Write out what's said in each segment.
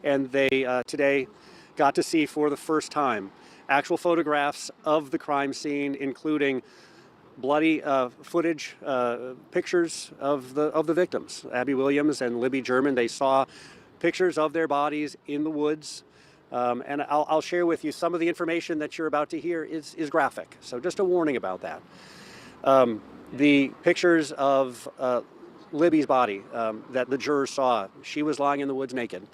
and they today got to see for the first time actual photographs of the crime scene, including bloody footage, pictures of the victims, Abby Williams and Libby German. They saw pictures of their bodies in the woods. And I'll share with you some of the information that you're about to hear is graphic. So just a warning about that. The pictures of Libby's body that the jurors saw, she was lying in the woods naked.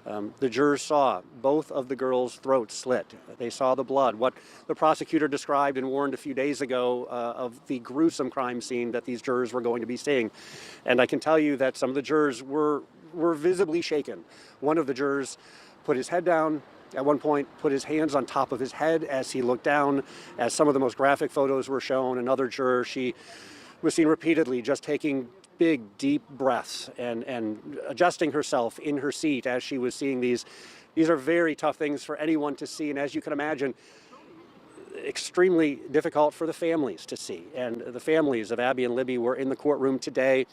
The jurors saw both of the girls' throats slit. They saw the blood. What the prosecutor described and warned a few days ago of the gruesome crime scene that these jurors were going to be seeing. And I can tell you that some of the jurors were visibly shaken. One of the jurors put his head down at one point, put his hands on top of his head as he looked down, as some of the most graphic photos were shown. Another juror, she was seen repeatedly just taking big, deep breaths and adjusting herself in her seat as she was seeing these. These are very tough things for anyone to see, and as you can imagine, extremely difficult for the families to see. And the families of Abby and Libby were in the courtroom today.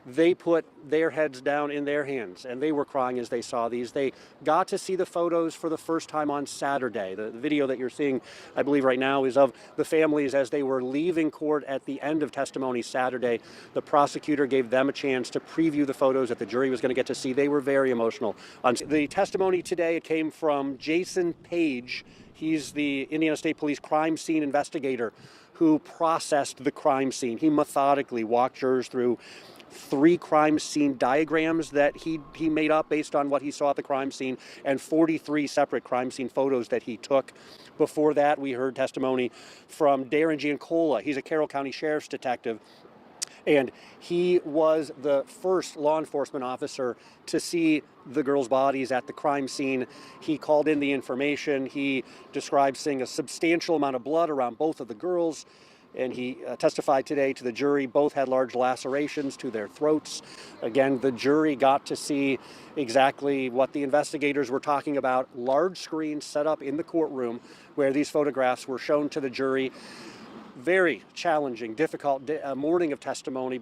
They put their heads down in their hands, and they were crying as they saw these. They got to see the photos for the first time on Saturday. The video that you're seeing, I believe right now, is of the families as they were leaving court at the end of testimony Saturday. The prosecutor gave them a chance to preview the photos that the jury was going to get to see. They were very emotional. The testimony today, it came from Jason Page. He's the Indiana State Police crime scene investigator who processed the crime scene. He methodically walked jurors through 3 crime scene diagrams that he made up based on what he saw at the crime scene, and 43 separate crime scene photos that he took. Before that, we heard testimony from Darren Giancola. He's a Carroll County Sheriff's detective, and he was the first law enforcement officer to see the girls' bodies at the crime scene. He called in the information. He described seeing a substantial amount of blood around both of the girls, and he testified today to the jury. Both had large lacerations to their throats. Again, the jury got to see exactly what the investigators were talking about. Large screens set up in the courtroom where these photographs were shown to the jury. Very challenging, difficult morning of testimony.